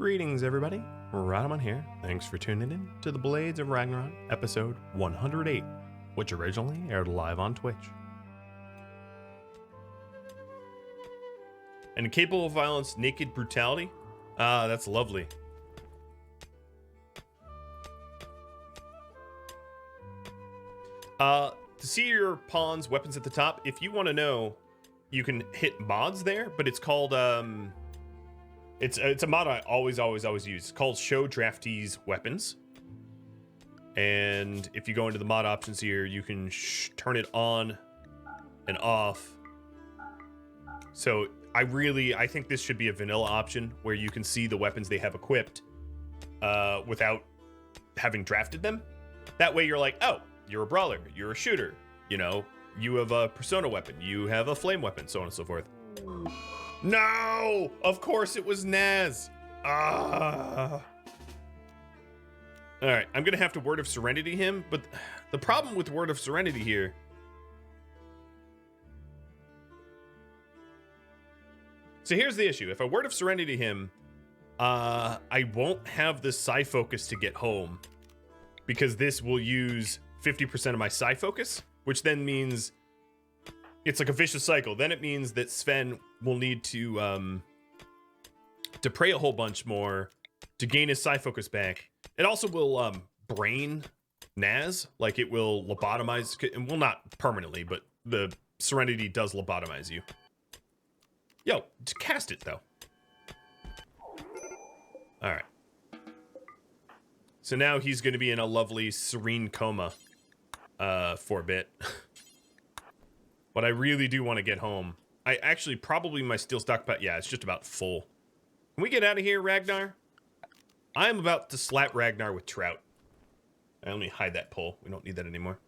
Greetings, everybody. Rhadamant here. Thanks for tuning in to the Blades of Ragnarok, episode 108, which originally aired live on Twitch. And capable of violence, naked brutality. Ah, that's lovely. To see your pawn's weapons at the top, if you want to know, you can hit mods there, but it's called it's a mod I always use. It's called Show Draftees Weapons. And if you go into the mod options here, you can turn it on and off. So I think this should be a vanilla option where you can see the weapons they have equipped without having drafted them. That way you're like, oh, you're a brawler, you're a shooter, you know, you have a persona weapon, you have a flame weapon, so on and so forth. No! Of course it was Naz! Ah! Alright, I'm gonna have to Word of Serenity him, but the problem with Word of Serenity here... So here's the issue. If I Word of Serenity him, I won't have the Psi Focus to get home, because this will use 50% of my Psi Focus, which then means it's like a vicious cycle. Then it means that Sven will need to pray a whole bunch more to gain his Psi Focus back. It also will brain Naz, like it will lobotomize, well, not permanently, but the Serenity does lobotomize you. Yo, cast it though. All right. So now he's going to be in a lovely serene coma for a bit. But I really do want to get home. I actually probably my steel stockpile. Yeah, it's just about full. Can we get out of here, Ragnar? I'm about to slap Ragnar with trout. Let me hide that pole. We don't need that anymore.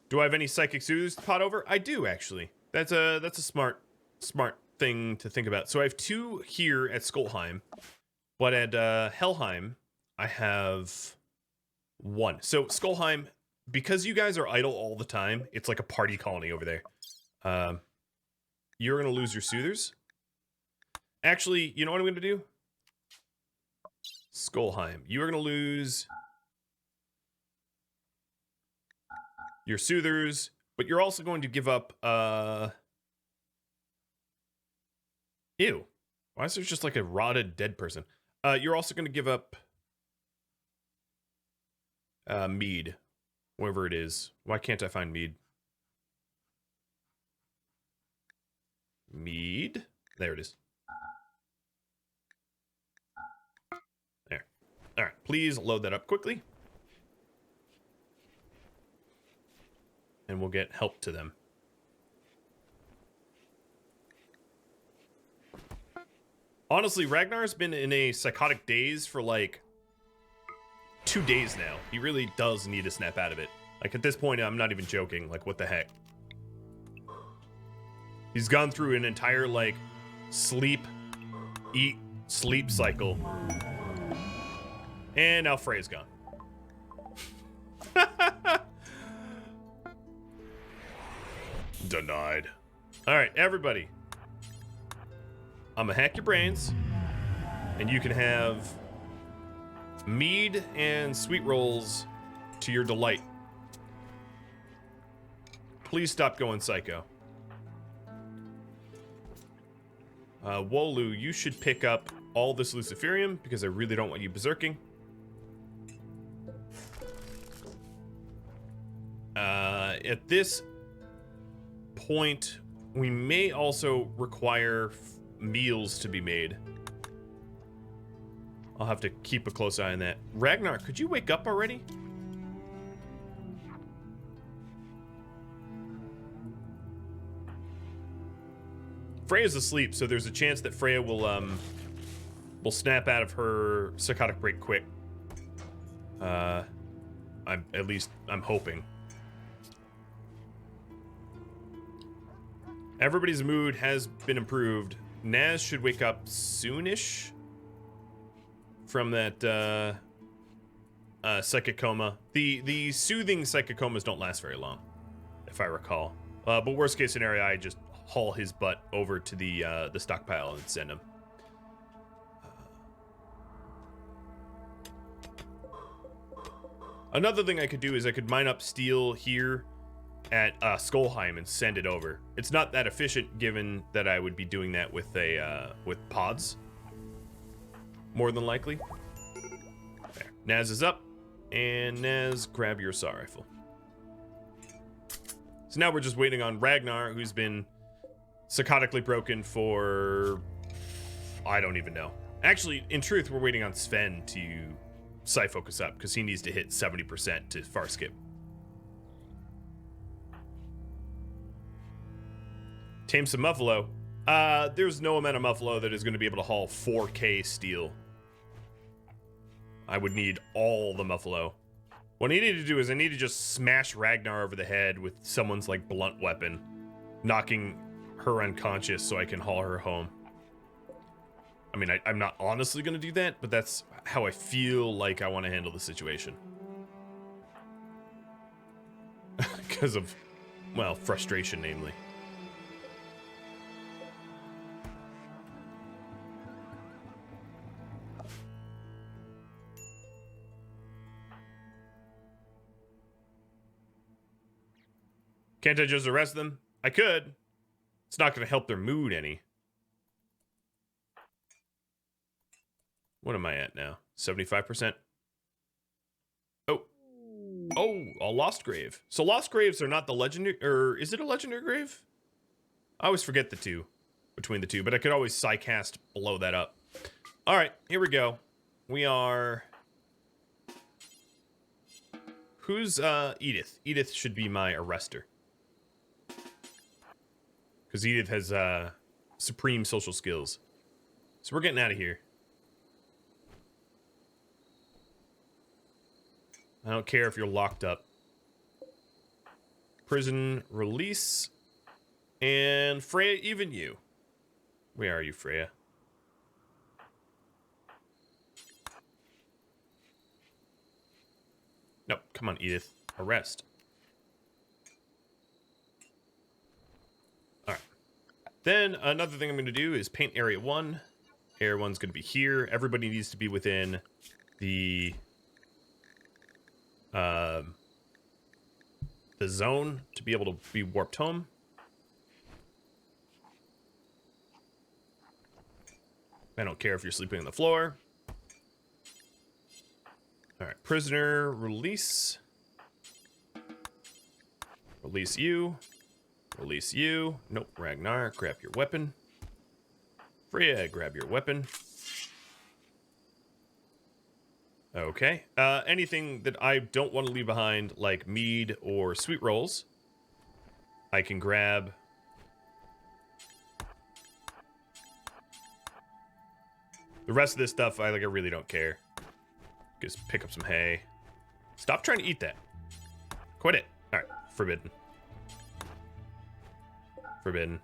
Do I have any psychic soothes to pot over? I do, actually. That's a smart thing to think about. So I have 2 here at Skullheim, but at Helheim I have 1. So Skullheim, because you guys are idle all the time, it's like a party colony over there. You're gonna lose your soothers. Actually, you know what I'm gonna do? Skullheim, you are gonna lose your soothers, but you're also going to give up ew. Why is there just like a rotted dead person? You're also gonna give up mead. Wherever it is. Why can't I find mead? Mead? There it is. There. All right. Please load that up quickly. And we'll get help to them. Honestly, Ragnar's been in a psychotic daze for like 2 days now. He really does need to snap out of it. Like at this point, I'm not even joking. Like what the heck? He's gone through an entire like sleep, eat, sleep cycle. And now Freya's gone. Denied. All right, everybody. I'm gonna hack your brains and you can have mead and sweet rolls to your delight. Please stop going psycho. Wolu, you should pick up all this Luciferium because I really don't want you berserking. At this point, we may also require meals to be made. I'll have to keep a close eye on that. Ragnar, could you wake up already? Freya's asleep, so there's a chance that Freya will snap out of her psychotic break quick. I'm hoping. Everybody's mood has been improved. Naz should wake up soonish from that psychic coma. The soothing psychic comas don't last very long, if I recall. But worst case scenario, I just haul his butt over to the stockpile and send him. Another thing I could do is I could mine up steel here at Skullheim and send it over. It's not that efficient given that I would be doing that with with pods. More than likely. There. Naz is up. And Naz, grab your assault rifle. So now we're just waiting on Ragnar, who's been psychotically broken for... I don't even know. Actually, in truth, we're waiting on Sven to psi-focus up, because he needs to hit 70% to far skip. Tame some Muffalo. There's no amount of Muffalo that is going to be able to haul 4K steel. I would need all the Muffalo. What I need to do is I need to just smash Ragnar over the head with someone's, like, blunt weapon, knocking her unconscious so I can haul her home. I mean, I'm not honestly going to do that, but that's how I feel like I want to handle the situation. Because of, well, frustration, namely. Can't I just arrest them? I could. It's not going to help their mood any. What am I at now? 75%? Oh. Oh, a lost grave. So lost graves are not the legendary... Or is it a legendary grave? I always forget the two. Between the two. But I could always psi-cast blow that up. Alright, here we go. We are... Who's Edith? Edith should be my arrester. Because Edith has supreme social skills. So we're getting out of here. I don't care if you're locked up. Prison release. And Freya, even you. Where are you, Freya? No, come on, Edith. Arrest. Alright. Then another thing I'm going to do is paint area 1. Area 1's going to be here. Everybody needs to be within the zone to be able to be warped home. I don't care if you're sleeping on the floor. Alright, prisoner, release. Release you. Release you. Nope, Ragnar, grab your weapon. Freya, grab your weapon. Okay. Anything that I don't want to leave behind, like mead or sweet rolls, I can grab. The rest of this stuff, I really don't care. Just pick up some hay. Stop trying to eat that. Quit it. All right. Forbidden. Forbidden.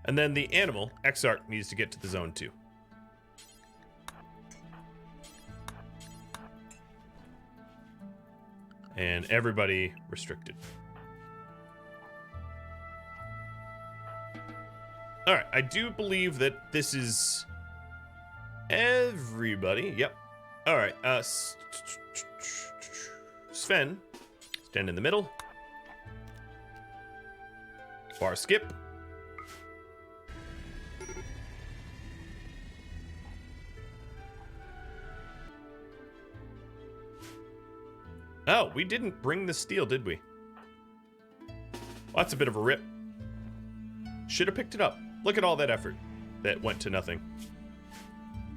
And then the animal, Exarch, needs to get to the zone too. And everybody restricted. All right, I do believe that this is everybody. Yep. All right, Sven, stand in the middle. Bar skip. Oh, we didn't bring the steel, did we? Well, that's a bit of a rip. Should have picked it up. Look at all that effort that went to nothing.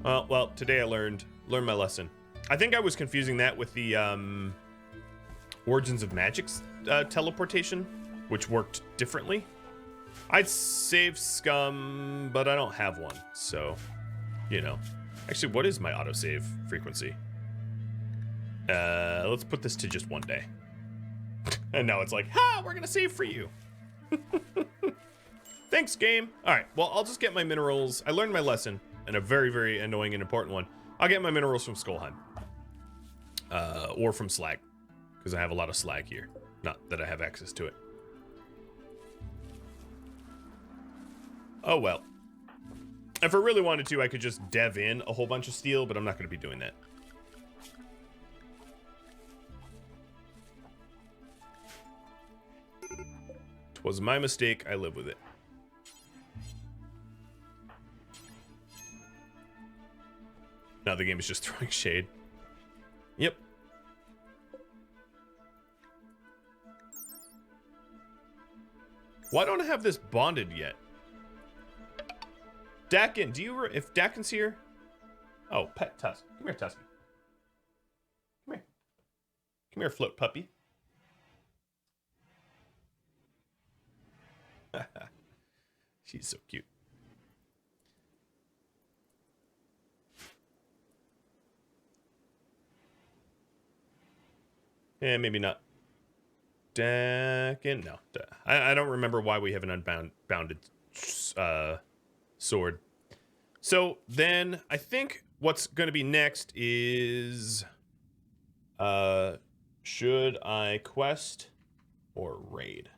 Well, today I learned my lesson. I think I was confusing that with the Origins of Magic's teleportation, which worked differently. I'd save scum, but I don't have one, so, you know. Actually, what is my autosave frequency? Let's put this to just 1 day. And now it's like, ha, we're gonna save for you. Thanks, game. All right, well, I'll just get my minerals. I learned my lesson, and a very, very annoying and important one. I'll get my minerals from Skullheim. Or from slag, because I have a lot of slag here. Not that I have access to it. Oh, well. If I really wanted to, I could just dev in a whole bunch of steel, but I'm not going to be doing that. 'Twas my mistake. I live with it. Now the game is just throwing shade. Yep. Why don't I have this bonded yet? Dakin, do you... If Dakin's here... Oh, pet Tusk. Come here, Tusk. Come here. Come here, float puppy. She's so cute. Yeah, maybe not. Dakin, no. I don't remember why we have an unbounded sword. So then I think what's going to be next is should I quest or raid?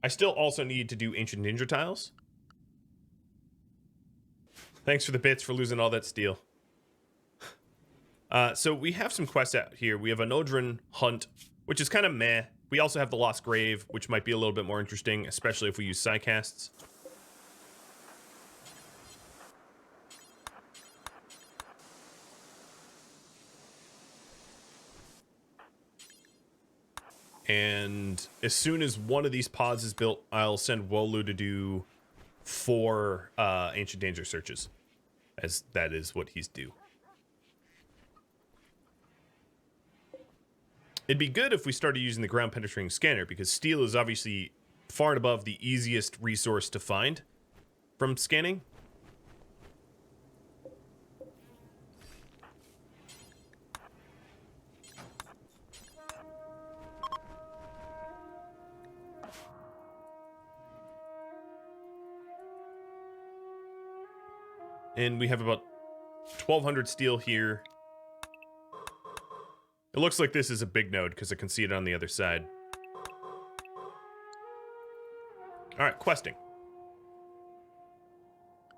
I still also need to do ancient ninja tiles. Thanks for the bits for losing all that steel. So we have some quests out here. We have a Nodrin hunt, which is kind of meh. We also have the Lost Grave, which might be a little bit more interesting, especially if we use Psycasts. And as soon as one of these pods is built, I'll send Wolu to do 4 Ancient Danger searches, as that is what he's due. It'd be good if we started using the ground penetrating scanner, because steel is obviously far and above the easiest resource to find from scanning. And we have about 1,200 steel here. It looks like this is a big node because I can see it on the other side. All right, questing.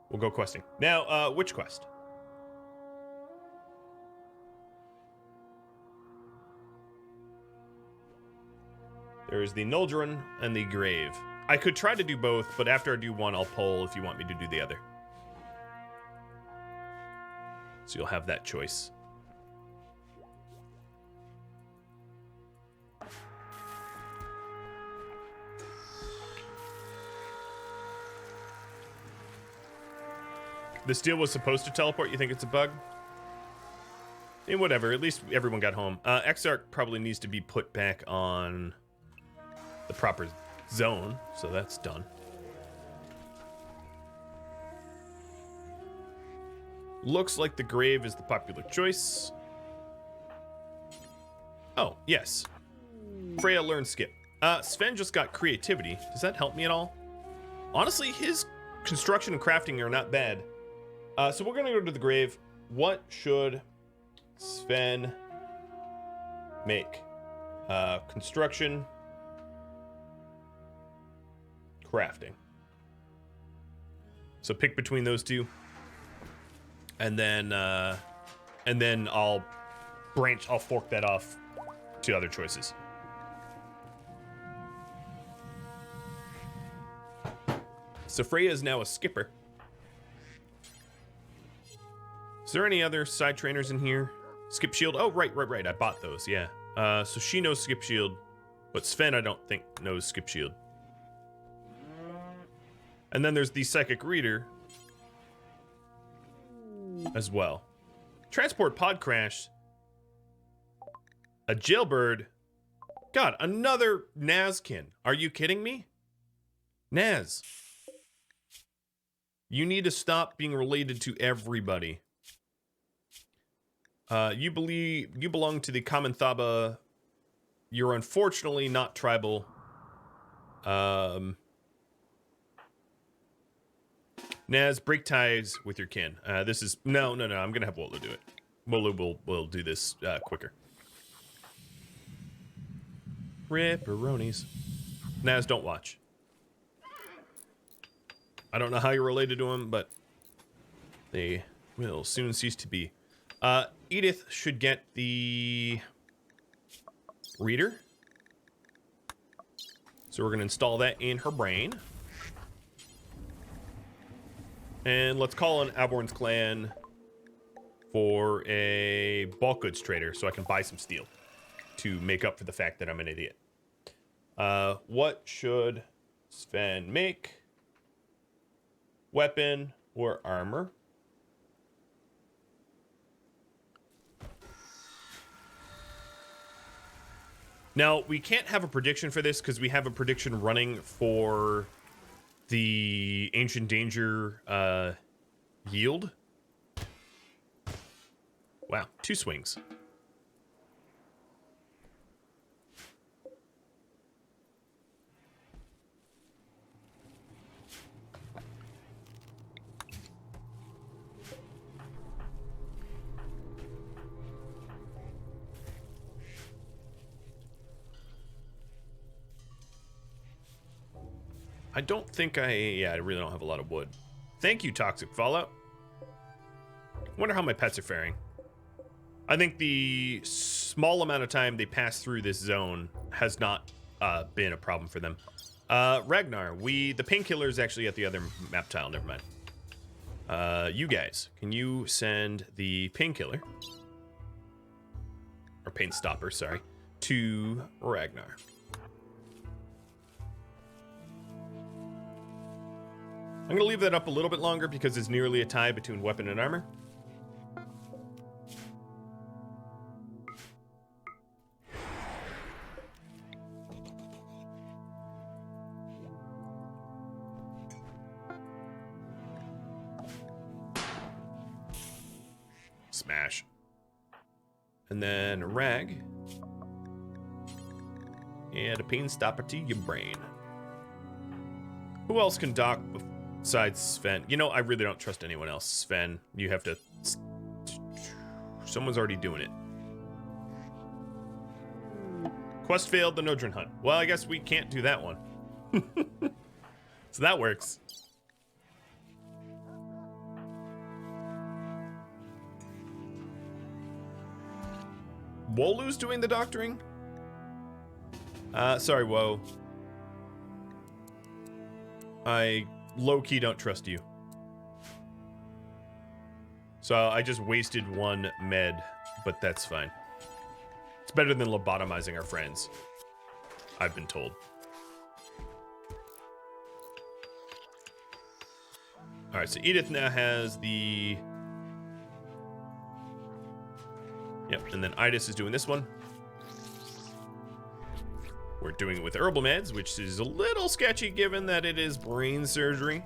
We'll go questing. Now, which quest? There's the Noldrin and the Grave. I could try to do both, but after I do one, I'll poll if you want me to do the other. So you'll have that choice. The steel was supposed to teleport. You think it's a bug? And whatever. At least everyone got home. Exarch probably needs to be put back on the proper zone, so that's done. Looks like the Grave is the popular choice. Oh, yes. Freya learned skip. Sven just got creativity. Does that help me at all? Honestly, his construction and crafting are not bad. So we're going to go to the Grave. What should Sven make? Construction. Crafting. So pick between those two. And then I'll fork that off to other choices. So Freya is now a skipper. Is there any other side trainers in here? Skip shield. Oh, right. I bought those. Yeah. So she knows skip shield, but Sven I don't think knows skip shield. And then there's the psychic reader as well. Transport pod crash. A jailbird. God, another Nazkin. Are you kidding me? Naz. You need to stop being related to everybody. You belong to the Common Thaba. You're unfortunately not tribal. Naz, break ties with your kin. This is... No. I'm going to have Wolu do it. Wolu will do this quicker. Ripperonis. Naz, don't watch. I don't know how you're related to him, but they will soon cease to be. Edith should get the reader. So we're going to install that in her brain. And let's call on Alborn's clan for a bulk goods trader so I can buy some steel to make up for the fact that I'm an idiot. What should Sven make? Weapon or armor? Now, we can't have a prediction for this because we have a prediction running for the Ancient Danger yield. Wow, 2 swings. I don't think I really don't have a lot of wood. Thank you, Toxic Fallout. Wonder how my pets are faring. I think the small amount of time they pass through this zone has not been a problem for them. Ragnar, the painkiller is actually at the other map tile. Never mind. You guys, can you send the painkiller, or pain stopper, sorry, to Ragnar? I'm going to leave that up a little bit longer because it's nearly a tie between weapon and armor. Smash. And then a rag. And a pain stopper to your brain. Who else can dock besides Sven? You know, I really don't trust anyone else. Sven, you have to... Someone's already doing it. Quest failed, the Nodrin hunt. Well, I guess we can't do that one. So that works. Wolu's doing the doctoring? Sorry, Woe. I low-key don't trust you. So I just wasted 1 med, but that's fine. It's better than lobotomizing our friends, I've been told. Alright, so Edith now has the... Yep, and then Idis is doing this one. We're doing it with herbal meds, which is a little sketchy given that it is brain surgery.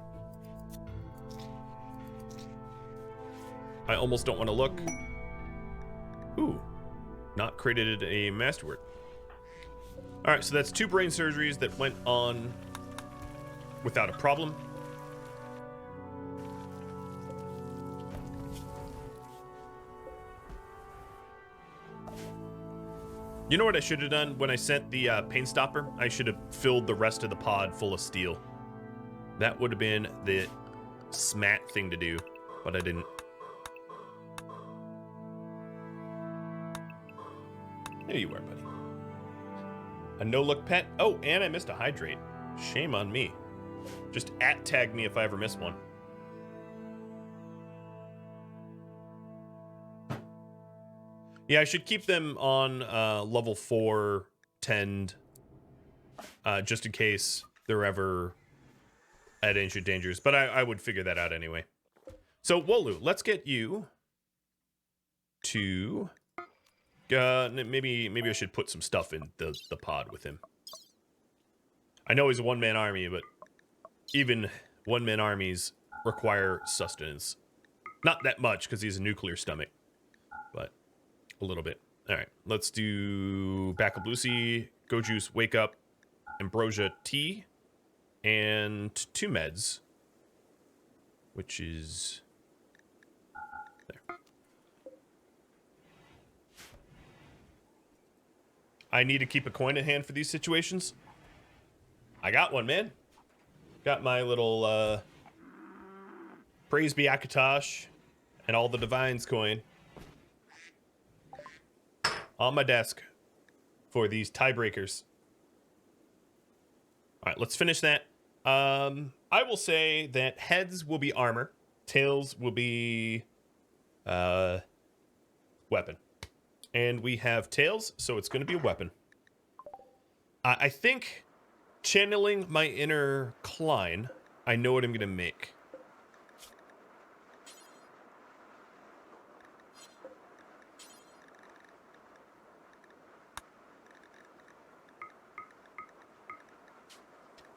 I almost don't want to look. Ooh, not created a masterwork. All right, so that's 2 brain surgeries that went on without a problem. You know what I should have done when I sent the pain stopper? I should have filled the rest of the pod full of steel. That would have been the smat thing to do, but I didn't. There you are, buddy. A no-look pet. Oh, and I missed a hydrate. Shame on me. Just @tag me if I ever miss one. Yeah, I should keep them on level 4 tend, just in case they're ever at Ancient Dangers. But I would figure that out anyway. So, Wolu, let's get you to... maybe I should put some stuff in the pod with him. I know he's a one-man army, but even one-man armies require sustenance. Not that much, because he's a nuclear stomach. But... a little bit. All right, let's do Backup Lucy, Go Juice, Wake Up, Ambrosia Tea, and 2 meds, which is there. I need to keep a coin in hand for these situations. I got one, man. Got my little Praise be Akatosh and all the Divines coin on my desk for these tiebreakers. All right, let's finish that. I will say that heads will be armor, tails will be weapon. And we have tails, so it's going to be a weapon. I think, channeling my inner Klein, I know what I'm going to make.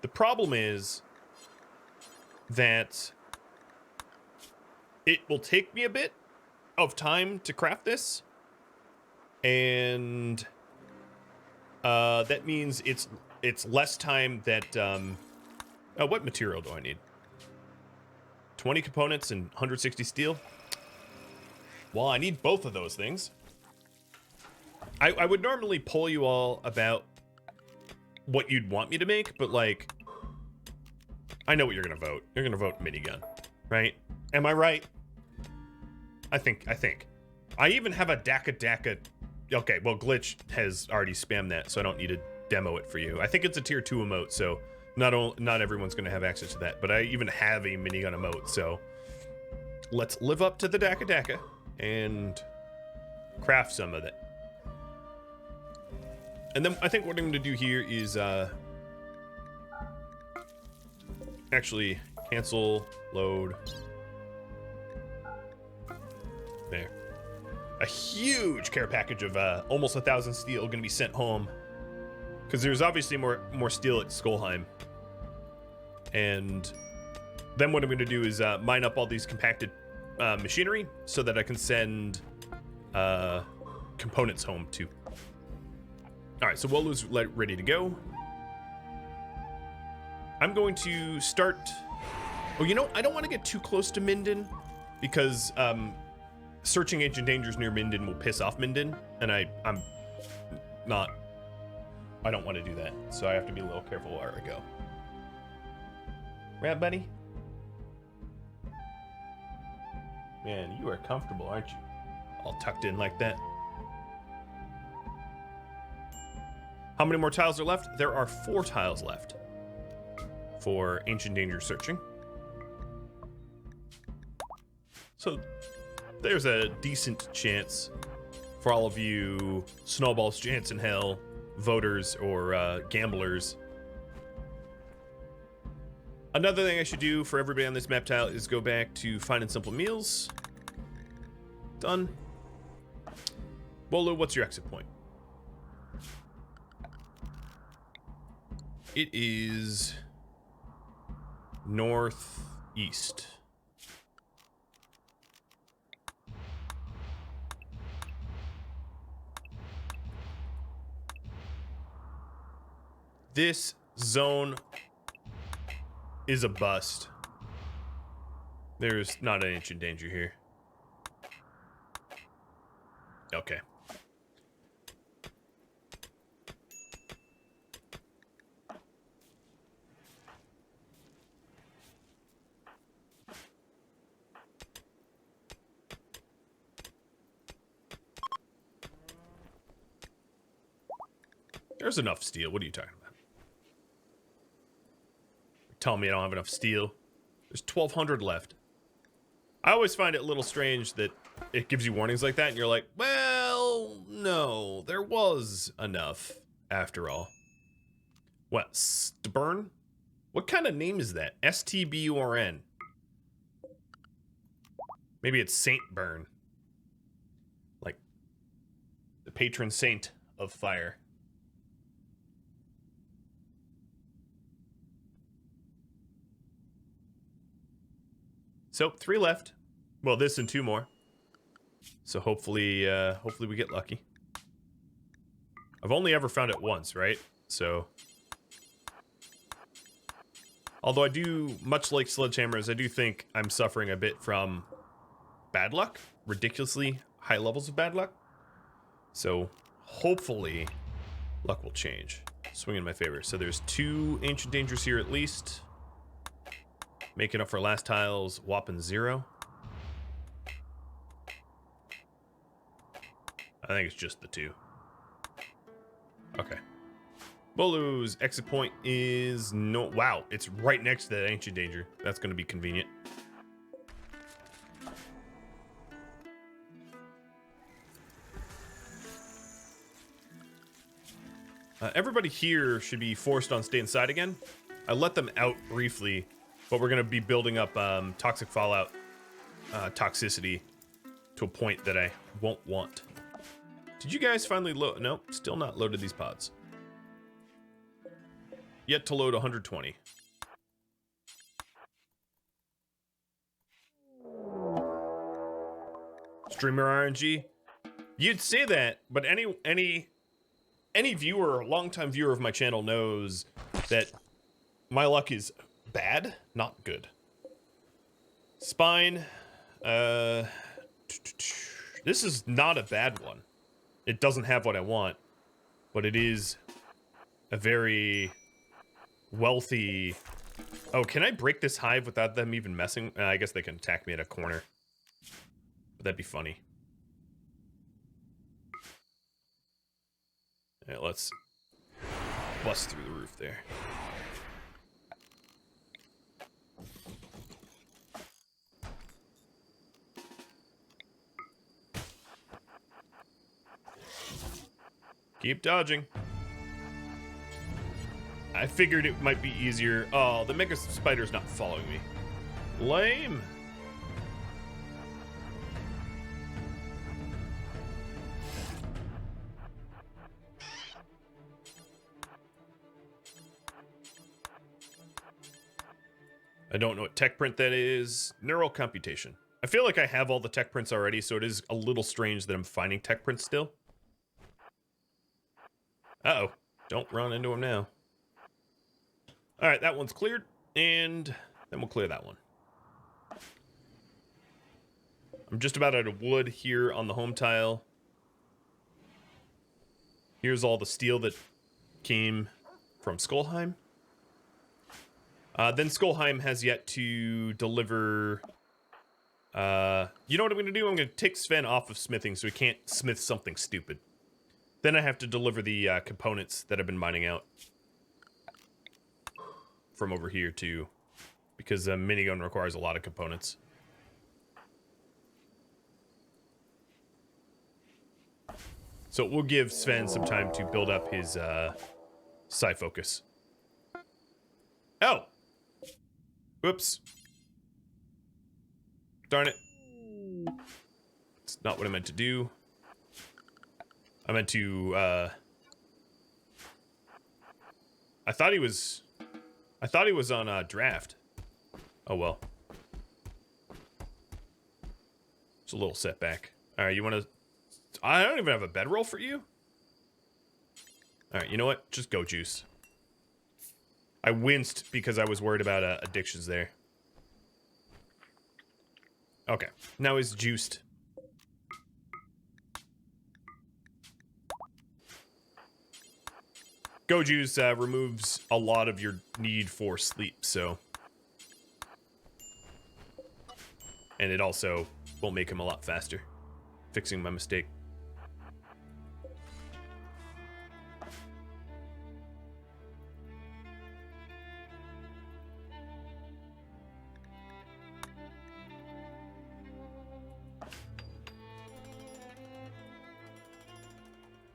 The problem is that it will take me a bit of time to craft this, and that means it's less time that what material do I need? 20 components and 160 steel. Well, I need both of those things. I would normally poll you all about what you'd want me to make, but like, I know what you're gonna vote. You're gonna vote minigun, right? Am I right? I think. I even have a Daka. Okay, well, Glitch has already spammed that, so I don't need to demo it for you. I think it's a tier 2 emote, so not everyone's gonna have access to that, but I even have a minigun emote, so let's live up to the Daka and craft some of it. And then I think what I'm going to do here is actually cancel, load. There. A huge care package of almost 1,000 steel going to be sent home, because there's obviously more steel at Skullheim. And then what I'm going to do is mine up all these compacted machinery so that I can send components home too. All right, so Wolu's ready to go. I'm going to start. Oh, you know, I don't want to get too close to Minden, because searching ancient dangers near Minden will piss off Minden, and I don't want to do that, so I have to be a little careful where I go. Right, buddy? Man, you are comfortable, aren't you? All tucked in like that. How many more tiles are left? There are 4 tiles left for ancient danger searching. So there's a decent chance for all of you snowballs chance in hell voters or gamblers. Another thing I should do for everybody on this map tile is go back to Fine and Simple Meals. Done. Wolu, what's your exit point? It is northeast. This zone is a bust. There's not an ancient danger here. Okay. There's enough steel. What are you talking about? You're telling me I don't have enough steel? There's 1,200 left. I always find it a little strange that it gives you warnings like that, and you're like, well, no, there was enough after all. What, Stburn? What kind of name is that? S-T-B-U-R-N. Maybe it's Saint Burn. Like the patron saint of fire. So 3 left. Well, this and 2 more. So hopefully we get lucky. I've only ever found it once, right? So, although I do, much like sledgehammers, I do think I'm suffering a bit from bad luck, ridiculously high levels of bad luck. So hopefully luck will change. Swing in my favor. So there's 2 ancient dangers here at least. Making up for last tile's whopping 0. I think it's just the 2. Okay. Bolu's exit point is no. Wow, it's right next to that ancient danger. That's going to be convenient. Everybody here should be forced on stay inside again. I let them out briefly, but we're going to be building up toxic fallout toxicity to a point that I won't want. Did you guys finally load? Nope, still not loaded these pods. Yet to load 120. Streamer RNG. You'd say that, but any viewer, longtime viewer of my channel knows that my luck is bad, not good. Spine. This is not a bad one. It doesn't have what I want, but it is a very wealthy... Oh, can I break this hive without them even messing? I guess they can attack me at a corner. But that'd be funny. Yeah, let's bust through the roof there. Keep dodging. I figured it might be easier. Oh, the mega spider's not following me. Lame. I don't know what tech print that is. Neural computation. I feel like I have all the tech prints already, so it is a little strange that I'm finding tech prints still. Uh-oh. Don't run into him now. Alright, that one's cleared, and then we'll clear that one. I'm just about out of wood here on the home tile. Here's all the steel that came from Skullheim. Then Skullheim has yet to deliver... you know what I'm going to do? I'm going to take Sven off of smithing so he can't smith something stupid. Then I have to deliver the components that I've been mining out. From over here, too. Because a minigun requires a lot of components. So we'll give Sven some time to build up his psi focus. Oh! Whoops. Darn it. It's not what I meant to do. I meant to, I thought he was on draft. Oh well. It's a little setback. Alright, you wanna... I don't even have a bedroll for you? Alright, you know what? Just go juice. I winced because I was worried about addictions there. Okay, now he's juiced. Go juice removes a lot of your need for sleep, so... And it also will make him a lot faster. Fixing my mistake.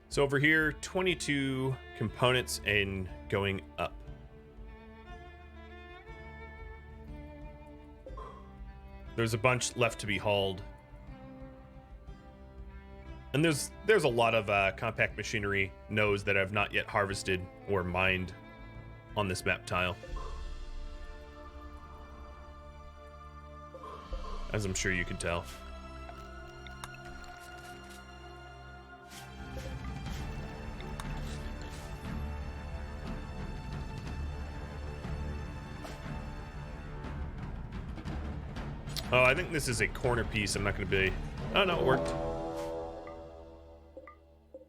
So over here, 22 components and going up. There's a bunch left to be hauled. And there's a lot of compact machinery nodes that I've not yet harvested or mined on this map tile. As I'm sure you can tell. Oh, I think this is a corner piece. I'm not going to be... Oh, no, it worked.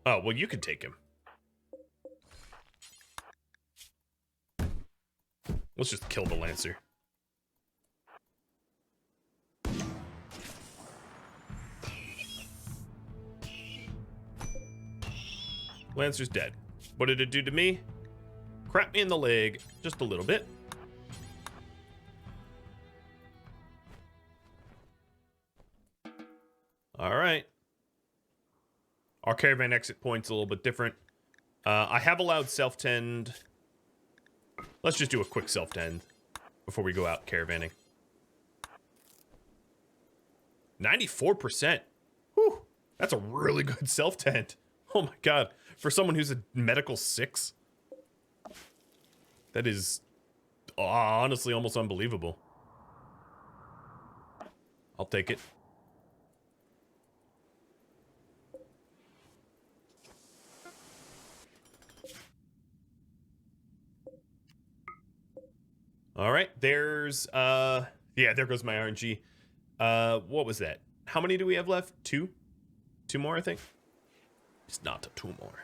Oh, well, you can take him. Let's just kill the Lancer. Lancer's dead. What did it do to me? crap me in the leg just a little bit. All right. Our caravan exit point's a little bit different. I have allowed self-tend. Let's just do a quick self-tend before we go out caravanning. 94%. Whew. That's a really good self-tend. Oh my god. For someone who's a medical 6. That is honestly almost unbelievable. I'll take it. All right, there's yeah, there goes my RNG. What was that? How many do we have left? 2? 2 more, I think. It's not 2 more.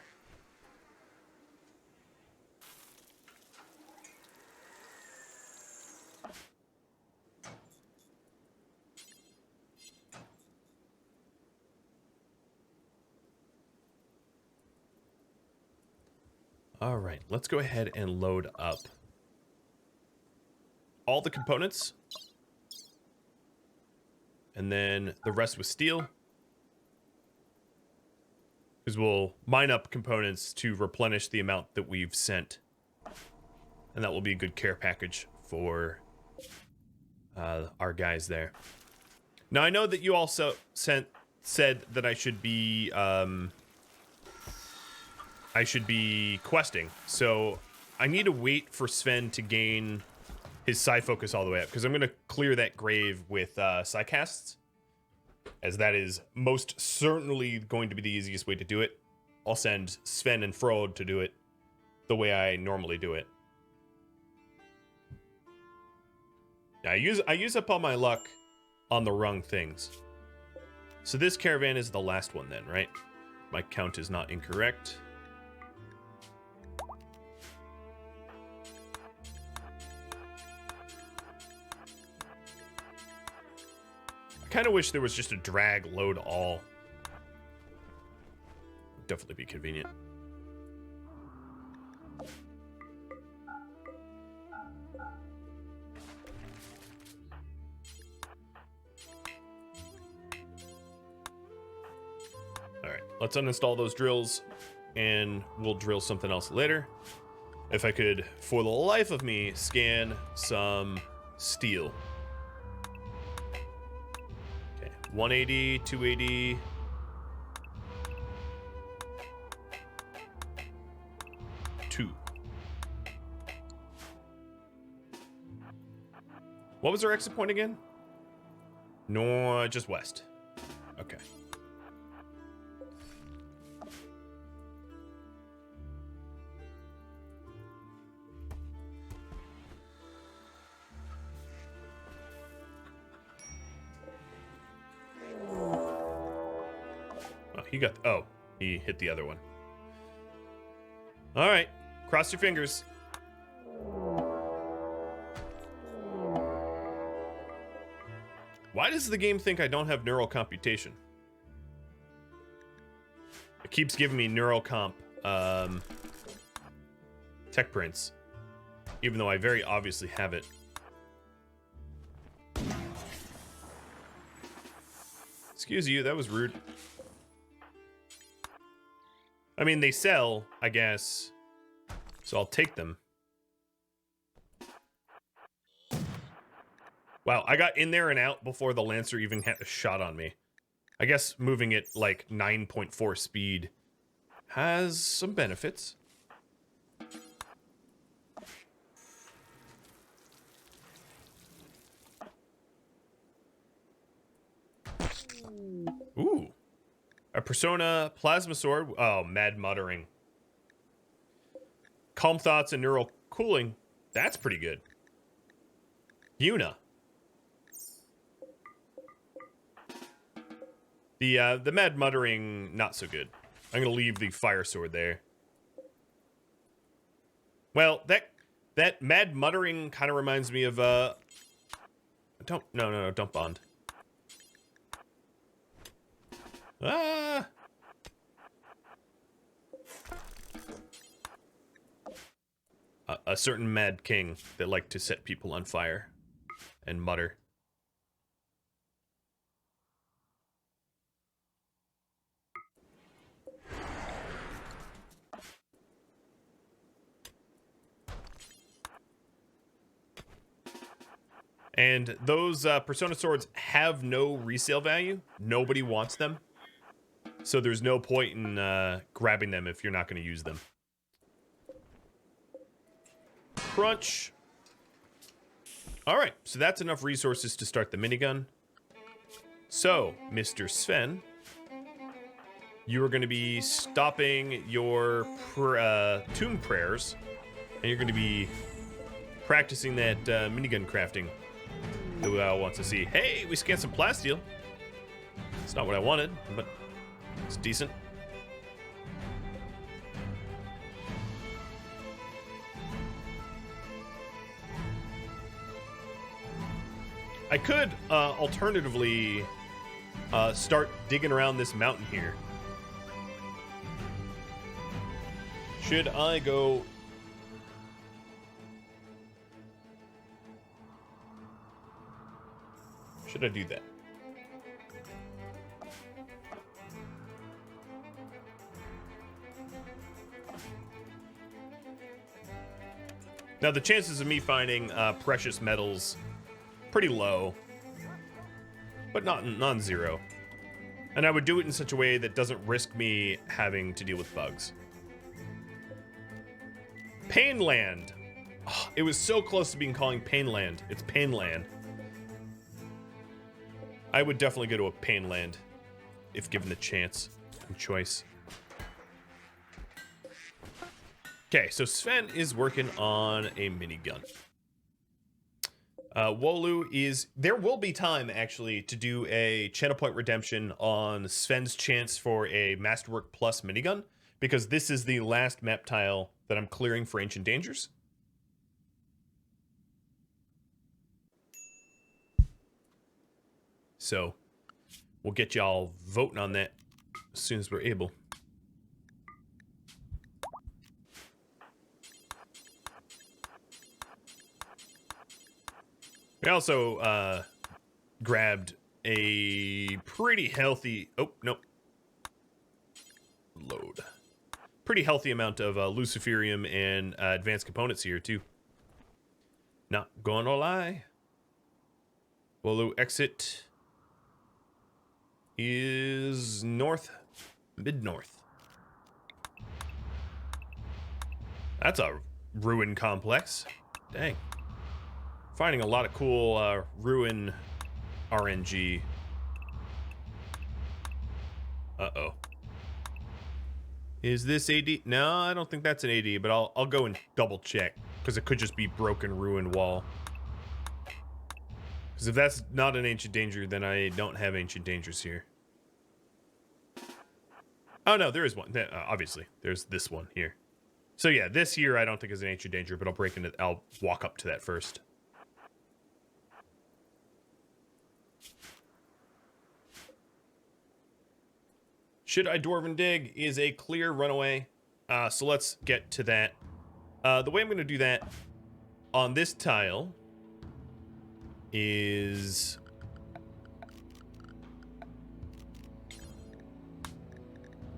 All right, let's go ahead and load up all the components. And then the rest with steel. Because we'll mine up components to replenish the amount that we've sent. And that will be a good care package for our guys there. Now, I know that you also said that I should be questing. So I need to wait for Sven to gain his psi focus all the way up, because I'm going to clear that grave with psi casts, as that is most certainly going to be the easiest way to do it. I'll send Sven and Frode to do it the way I normally do it. I use up all my luck on the wrong things. So this caravan is the last one then, right? My count is not incorrect. I kind of wish there was just a drag load all. Would definitely be convenient. All right, let's uninstall those drills and we'll drill something else later. If I could, for the life of me, scan some steel. 180, 280. Two. What was our exit point again? No, just west. Okay. He got, oh, he hit the other one. All right, cross your fingers. Why does the game think I don't have neural computation? It keeps giving me neural comp tech prints, even though I very obviously have it. Excuse you, that was rude. I mean, they sell, I guess, so I'll take them. Wow, I got in there and out before the Lancer even had a shot on me. I guess moving at like 9.4 speed has some benefits. Ooh. A Persona Plasma Sword. Oh, Mad Muttering. Calm Thoughts and Neural Cooling. That's pretty good. Yuna. The Mad Muttering, not so good. I'm gonna leave the Fire Sword there. Well, that Mad Muttering kind of reminds me of no, don't bond. Ah! A certain mad king that liked to set people on fire and mutter. And those Persona swords have no resale value. Nobody wants them. So there's no point in grabbing them if you're not going to use them. Crunch. All right, so that's enough resources to start the minigun. So, Mr. Sven, you are going to be stopping your tomb prayers, and you're going to be practicing that minigun crafting that we all want to see. Hey, we scanned some plasteel. It's not what I wanted, but it's decent. I could alternatively start digging around this mountain here. Should I go? Should I do that? Now the chances of me finding precious metals pretty low, but not non-zero. And I would do it in such a way that doesn't risk me having to deal with bugs. Painland. Oh, it was so close to being calling Painland. It's Painland. I would definitely go to a Painland if given the chance and choice. Okay, so Sven is working on a minigun. Wolu is... There will be time, actually, to do a channel point redemption on Sven's chance for a Masterwork Plus minigun, because this is the last map tile that I'm clearing for Ancient Dangers. So, we'll get y'all voting on that as soon as we're able. We also grabbed a pretty healthy... Oh, no. Load. Pretty healthy amount of Luciferium and advanced components here, too. Not gonna lie. Wolu exit is north, mid-north. That's a ruin complex. Dang. Finding a lot of cool ruin RNG. Uh-oh. Is this AD? No, I don't think that's an AD, but I'll go and double check, because it could just be broken ruin wall. Because if that's not an Ancient Danger, then I don't have Ancient Dangers here. Oh no, there is one. Obviously, there's this one here. So yeah, this here I don't think is an Ancient Danger, but I'll walk up to that first. Should I Dwarven Dig is a clear runaway. So let's get to that. The way I'm going to do that on this tile is...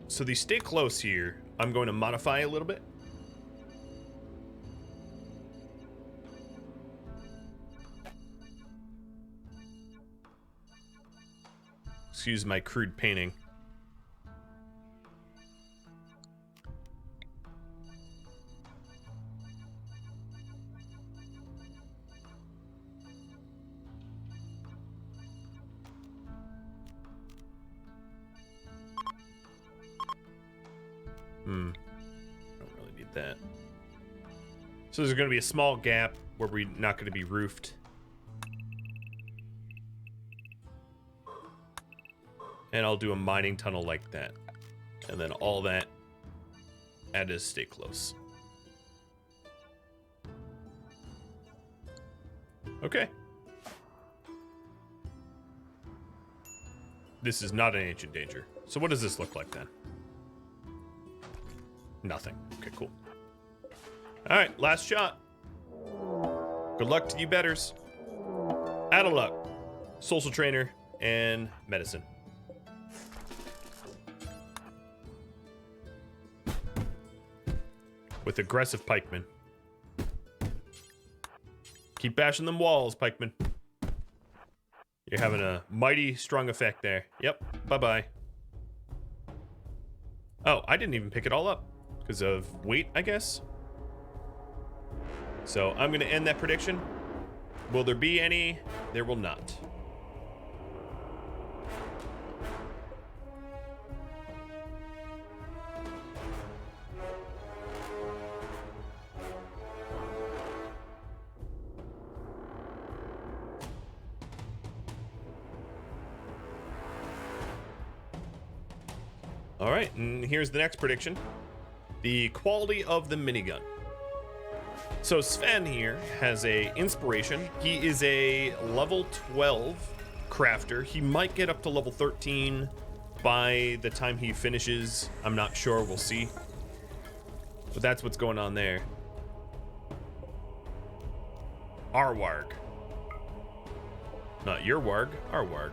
So these stay close here. I'm going to modify a little bit. Excuse my crude painting. Don't really need that. So there's going to be a small gap where we're not going to be roofed. And I'll do a mining tunnel like that. And then all that added stay close. Okay. This is not an Ancient Danger. So what does this look like then? Nothing. Okay, cool. All right, last shot. Good luck to you betters. Out of luck. Social trainer and medicine. With aggressive pikemen. Keep bashing them walls, pikemen. You're having a mighty strong effect there. Yep, bye-bye. Oh, I didn't even pick it all up because of weight, I guess. So I'm going to end that prediction. Will there be any? There will not. All right, and here's the next prediction. The quality of the minigun. So Sven here has a inspiration. He is a level 12 crafter. He might get up to level 13 by the time he finishes. I'm not sure, we'll see. But that's what's going on there. Our warg. Not your warg, our warg.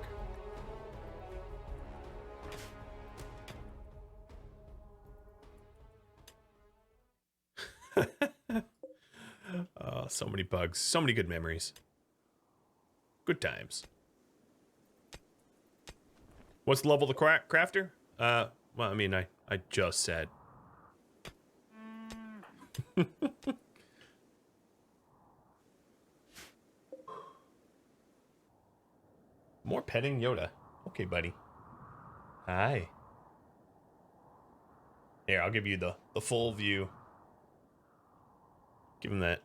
Oh, so many bugs, so many good memories. Good times. What's the level of the crafter? Well, I mean, I just said. More petting Yoda. Okay, buddy. Hi. Here, I'll give you the full view. Give him that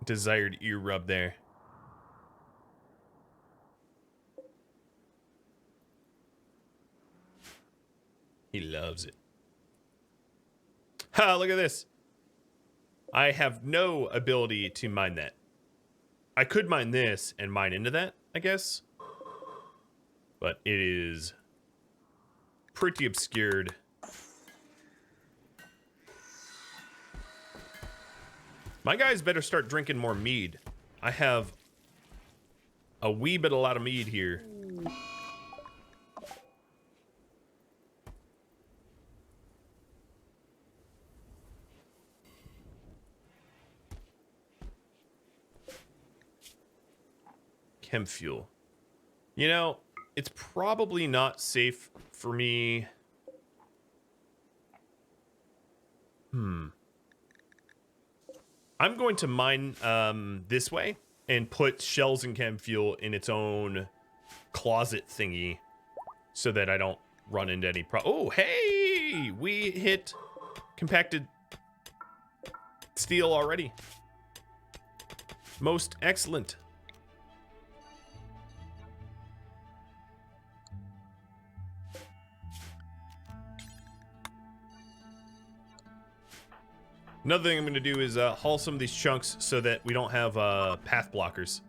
desired ear rub there. He loves it. Ha, look at this. I have no ability to mine that. I could mine this and mine into that, I guess. But it is pretty obscured. My guys better start drinking more mead. I have a wee bit a lot of mead here. Chem fuel. You know, it's probably not safe for me. I'm going to mine this way and put shells and chem fuel in its own closet thingy so that I don't run into any Oh, hey! We hit compacted steel already. Most excellent. Another thing I'm going to do is haul some of these chunks so that we don't have path blockers.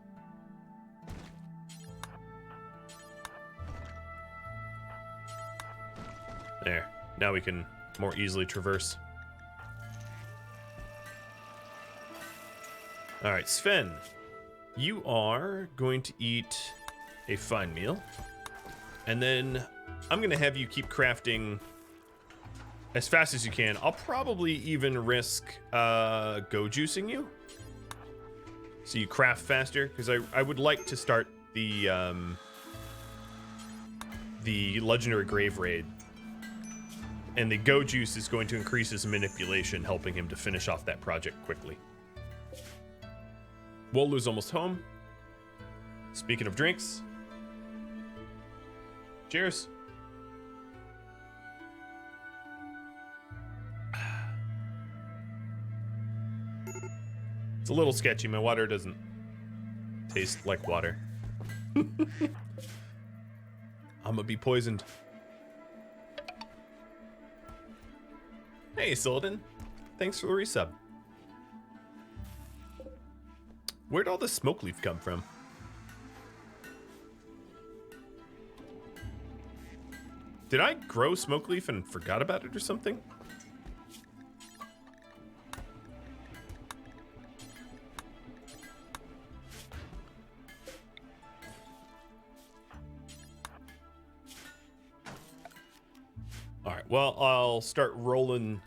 There. Now we can more easily traverse. All right, Sven. You are going to eat a fine meal. And then I'm going to have you keep crafting as fast as you can. I'll probably even risk go juicing you, so you craft faster, because I would like to start the legendary grave raid, and the go juice is going to increase his manipulation, helping him to finish off that project quickly. Wolu's almost home. Speaking of drinks, cheers. It's a little sketchy. My water doesn't taste like water. I'm gonna be poisoned. Hey, Silden. Thanks for the resub. Where'd all this smoke leaf come from? Did I grow smoke leaf and forgot about it or something? All right, well, I'll start rolling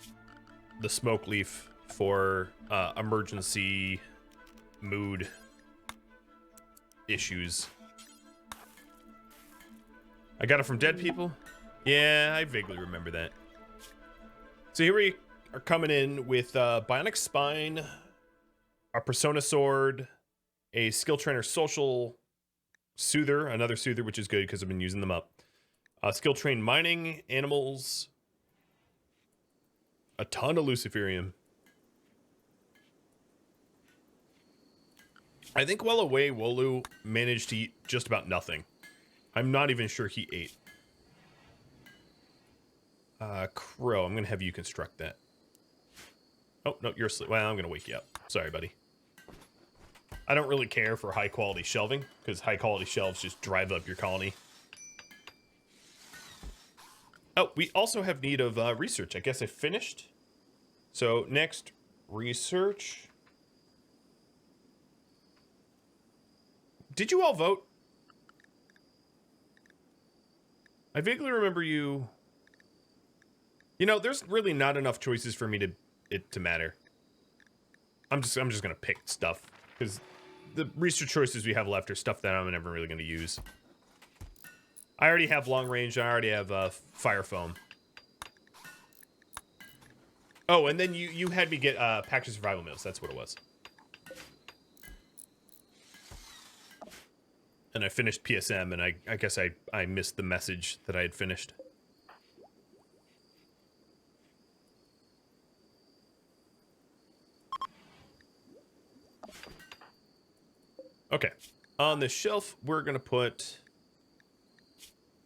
the smoke leaf for emergency mood issues. I got it from dead people? Yeah, I vaguely remember that. So here we are coming in with Bionic Spine, our Persona Sword, a Skill Trainer Social Soother, another Soother, which is good because I've been using them up. Skill Train Mining, Animals, a ton of Luciferium. I think while away, Wolu managed to eat just about nothing. I'm not even sure he ate. Crow, I'm going to have you construct that. Oh, no, you're asleep. Well, I'm going to wake you up. Sorry, buddy. I don't really care for high-quality shelving, because high-quality shelves just drive up your colony. Oh, we also have need of research. I guess I finished. So, next, research. Did you all vote? I vaguely remember you... You know, there's really not enough choices for me to matter. I'm just gonna pick stuff, because the research choices we have left are stuff that I'm never really gonna use. I already have long range, and I already have fire foam. Oh, and then you had me get package of survival meals. That's what it was. And I finished PSM, and I guess I missed the message that I had finished. Okay, on the shelf, we're gonna put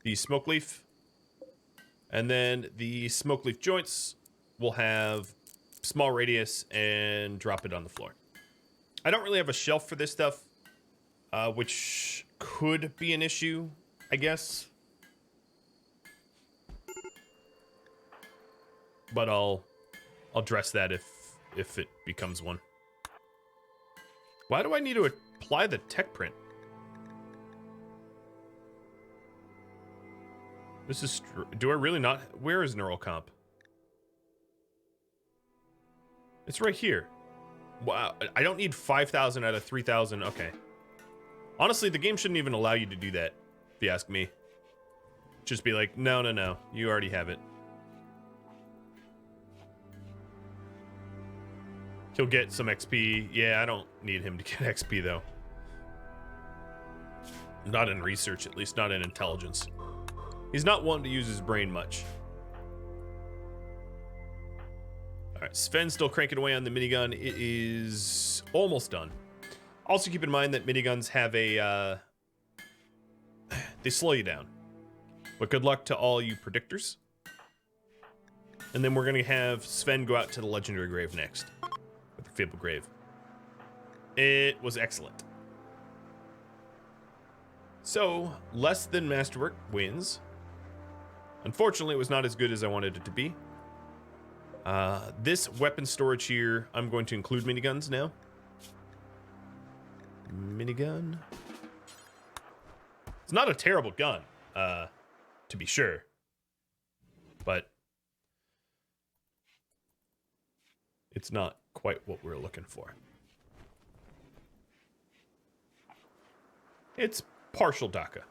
the smoke leaf, and then the smoke leaf joints will have small radius and drop it on the floor. I don't really have a shelf for this stuff, which could be an issue, I guess. But I'll address that if it becomes one. Why do I need to apply the tech print? This is... Do I really not... Where is neural comp? It's right here. Wow, I don't need 5,000 out of 3,000. Okay. Honestly, the game shouldn't even allow you to do that, if you ask me. Just be like, no, no, no. You already have it. He'll get some XP. Yeah, I don't need him to get XP, though. Not in research, at least not in intelligence. He's not one to use his brain much. Alright, Sven's still cranking away on the minigun. It is almost done. Also keep in mind that miniguns have a... they slow you down. But good luck to all you predictors. And then we're going to have Sven go out to the legendary grave next. With the Fable Grave. It was excellent. So, less than Masterwork wins. Unfortunately, it was not as good as I wanted it to be. This weapon storage here, I'm going to include miniguns now. Minigun. It's not a terrible gun, to be sure. But it's not quite what we're looking for. It's partial DACA.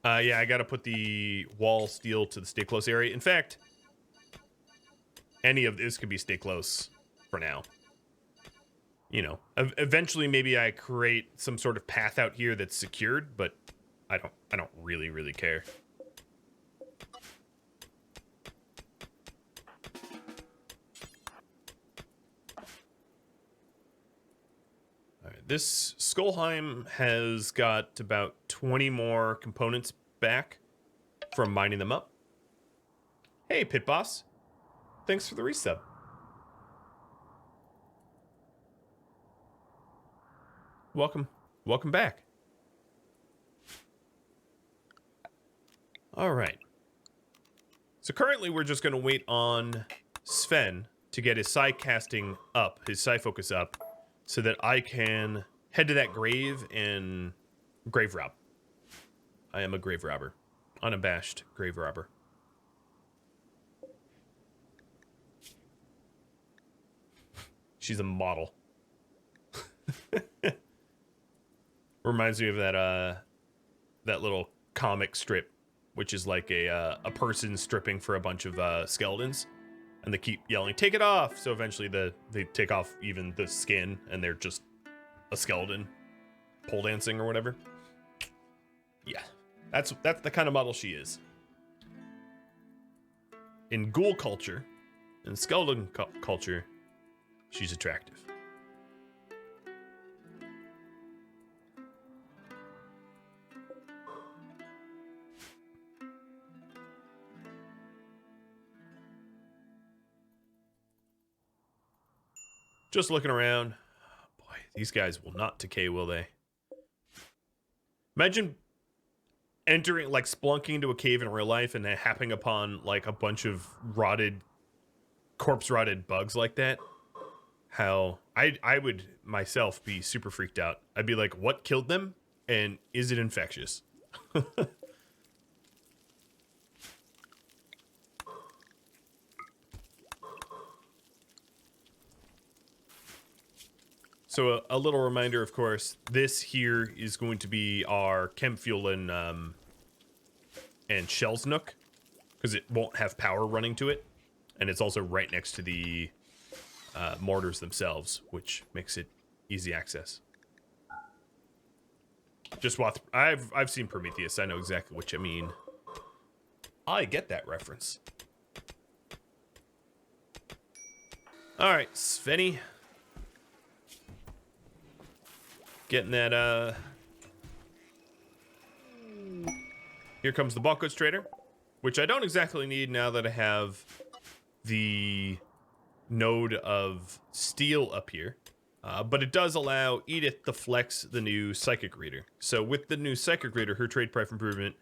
Yeah, I gotta put the wall steel to the stay close area. In fact, any of this could be stay close for now. You know, eventually maybe I create some sort of path out here that's secured, but I don't really care. All right, this Skullheim has got about 20 more components back from mining them up. Hey, Pit Boss. Thanks for the resub. Welcome. Welcome back. All right. So currently we're just going to wait on Sven to get his psi casting up, his psi focus up, so that I can head to that grave and grave rob. I am a grave robber. Unabashed grave robber. She's a model. Reminds me of that little comic strip, which is like a person stripping for a bunch of skeletons, and they keep yelling, "Take it off!" So eventually they take off even the skin, and they're just a skeleton pole dancing or whatever. Yeah, that's the kind of model she is. In ghoul culture, in skeleton culture, she's attractive. Just looking around. Boy, these guys will not decay, will they? Imagine entering, like, splunking into a cave in real life and then happening upon, like, a bunch of corpse-rotted bugs like that. How I would myself be super freaked out. I'd be like, what killed them? And is it infectious? So a little reminder, of course, this here is going to be our chem fuel and shells nook, because it won't have power running to it, and it's also right next to the mortars themselves, which makes it easy access. Just I've seen Prometheus. I know exactly what you mean. I get that reference. All right, Svenny. Getting that, here comes the bulk goods trader, which I don't exactly need now that I have the node of steel up here. But it does allow Edith to flex the new psychic reader. So with the new psychic reader, her trade price improvement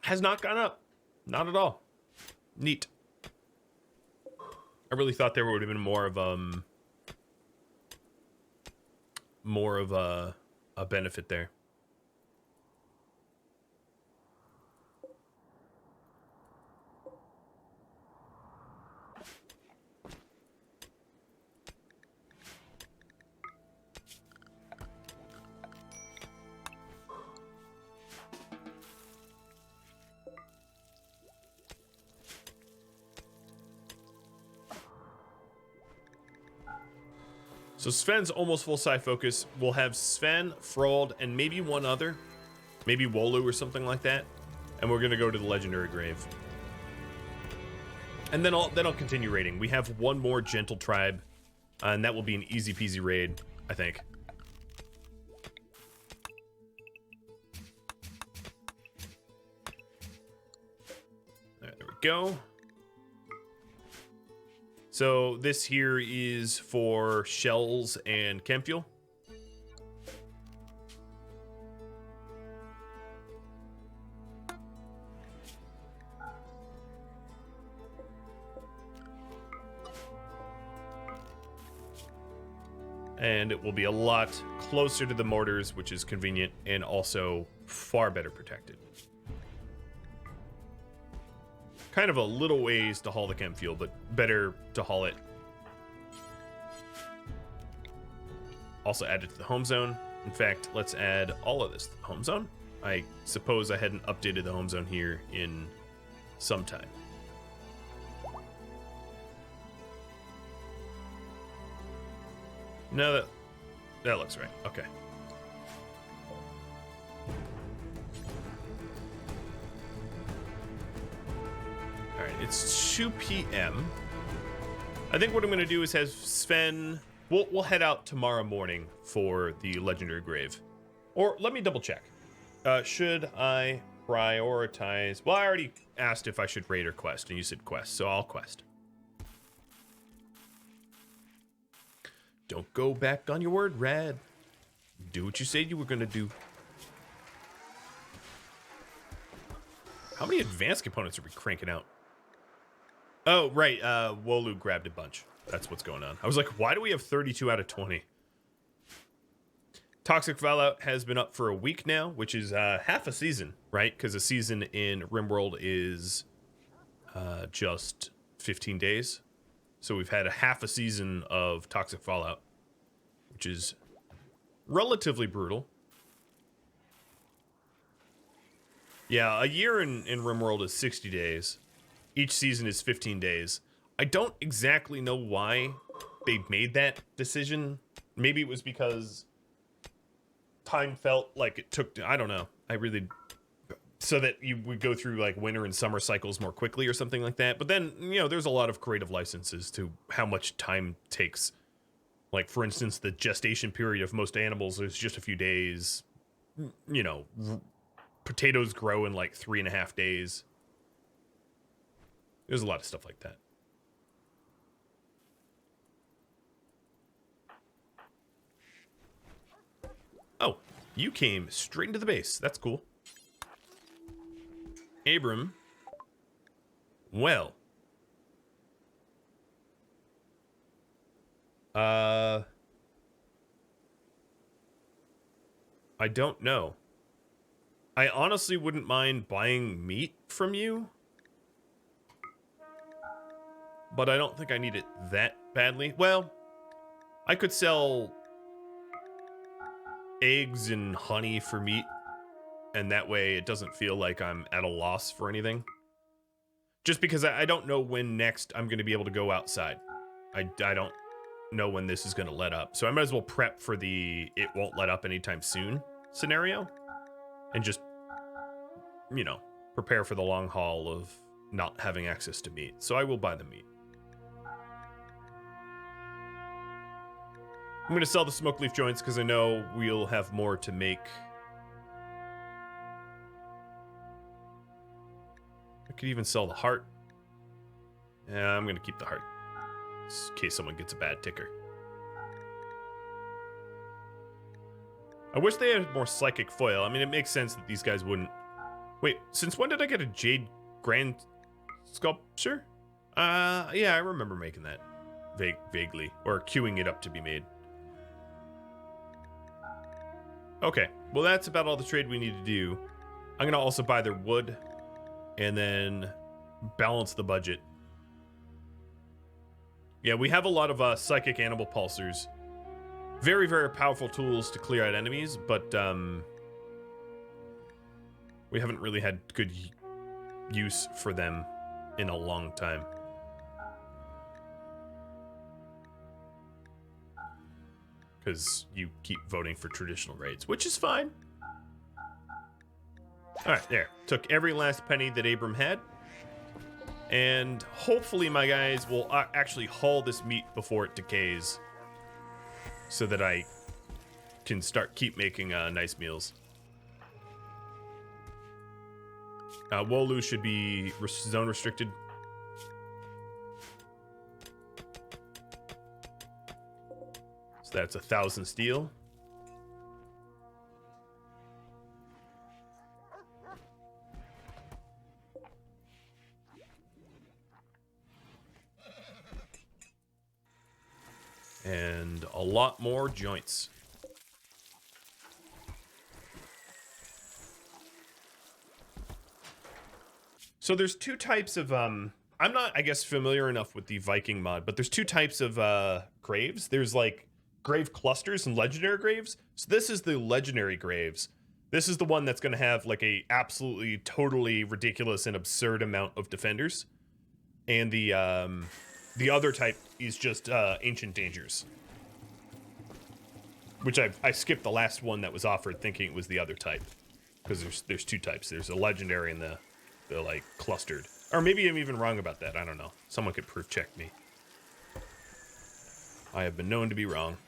has not gone up. Not at all. Neat. I really thought there would have been more of a benefit there. So Sven's almost full side focus. We'll have Sven, Frold, and maybe one other. Maybe Wolu or something like that. And we're going to go to the legendary grave. And then I'll continue raiding. We have one more gentle tribe. And that will be an easy peasy raid, I think. There we go. So this here is for shells and chem fuel. And it will be a lot closer to the mortars, which is convenient and also far better protected. Kind of a little ways to haul the chem fuel, but better to haul it. Also add it to the home zone. In fact, let's add all of this to the home zone. I suppose I hadn't updated the home zone here in some time. No, that looks right. Okay. All right, it's 2 p.m. I think what I'm going to do is have Sven... We'll head out tomorrow morning for the legendary grave. Or let me double check. Should I prioritize... Well, I already asked if I should raid or quest, and you said quest, so I'll quest. Don't go back on your word, Rad. Do what you said you were going to do. How many advanced components are we cranking out? Oh, right. Wolu grabbed a bunch. That's what's going on. I was like, why do we have 32 out of 20? Toxic Fallout has been up for a week now, which is half a season, right? Because a season in RimWorld is just 15 days. So we've had a half a season of Toxic Fallout, which is relatively brutal. Yeah, a year in RimWorld is 60 days. Each season is 15 days. I don't exactly know why they made that decision. Maybe it was because time felt like it took, I don't know. So that you would go through like winter and summer cycles more quickly or something like that. But then, you know, there's a lot of creative licenses to how much time takes. Like, for instance, the gestation period of most animals is just a few days. You know, potatoes grow in like 3.5 days. There's a lot of stuff like that. Oh, you came straight into the base. That's cool. Abram. Well. I don't know. I honestly wouldn't mind buying meat from you. But I don't think I need it that badly. Well, I could sell eggs and honey for meat. And that way it doesn't feel like I'm at a loss for anything. Just because I don't know when next I'm going to be able to go outside. I don't know when this is going to let up. So I might as well prep for the it won't let up anytime soon scenario. And just, you know, prepare for the long haul of not having access to meat. So I will buy the meat. I'm going to sell the smoke leaf joints because I know we'll have more to make. I could even sell the heart. Yeah, I'm going to keep the heart. In case someone gets a bad ticker. I wish they had more psychic foil. I mean, it makes sense that these guys wouldn't... Wait, since when did I get a jade grand sculpture? Yeah, I remember making that. Vaguely. Or queuing it up to be made. Okay, well that's about all the trade we need to do. I'm going to also buy their wood. And then balance the budget. Yeah, we have a lot of psychic animal pulsers. Very, very powerful tools to clear out enemies, but we haven't really had good use for them in a long time. Because you keep voting for traditional raids, which is fine. Alright, there. Took every last penny that Abram had. And hopefully my guys will actually haul this meat before it decays. So that I can keep making nice meals. Wolu should be zone restricted. So that's 1,000 steel. And a lot more joints. So there's two types of I'm not, I guess, familiar enough with the Viking mod, but there's two types of graves. There's like grave clusters and legendary graves. So this is the legendary graves. This is the one that's going to have like a absolutely totally ridiculous and absurd amount of defenders. And the other type is just ancient dangers. Which I skipped the last one that was offered thinking it was the other type. Because there's two types. There's a legendary and the like clustered. Or maybe I'm even wrong about that. I don't know. Someone could proof check me. I have been known to be wrong.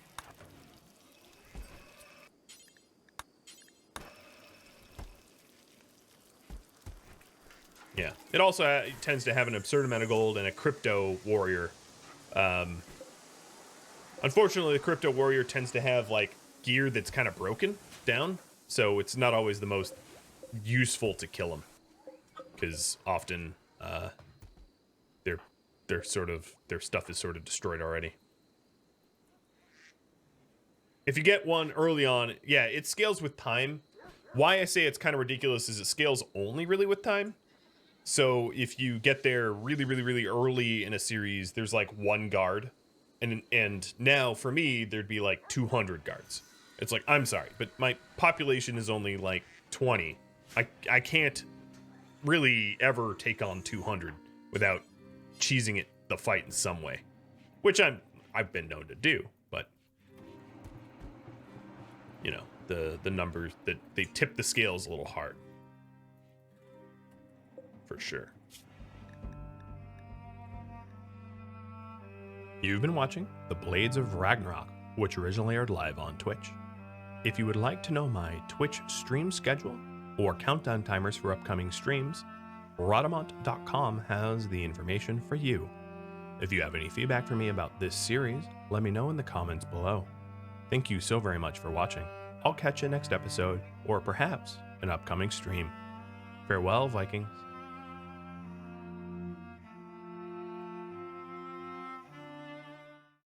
Yeah. It also tends to have an absurd amount of gold and a crypto warrior. Unfortunately, the crypto warrior tends to have like gear that's kind of broken down. So it's not always the most useful to kill them. Because often their stuff is sort of destroyed already. If you get one early on, yeah, it scales with time. Why I say it's kind of ridiculous is it scales only really with time. So if you get there really, really, really early in a series, there's like one guard. And now for me, there'd be like 200 guards. It's like, I'm sorry, but my population is only like 20. I can't really ever take on 200 without cheesing it the fight in some way, which I've been known to do, but you know, the numbers that they tip the scales a little hard. For sure. You've been watching The Blades of Ragnarok, which originally aired live on Twitch. If you would like to know my Twitch stream schedule or countdown timers for upcoming streams, Rhadamant.com has the information for you. If you have any feedback for me about this series, let me know in the comments below. Thank you so very much for watching. I'll catch you next episode, or perhaps an upcoming stream. Farewell, Vikings.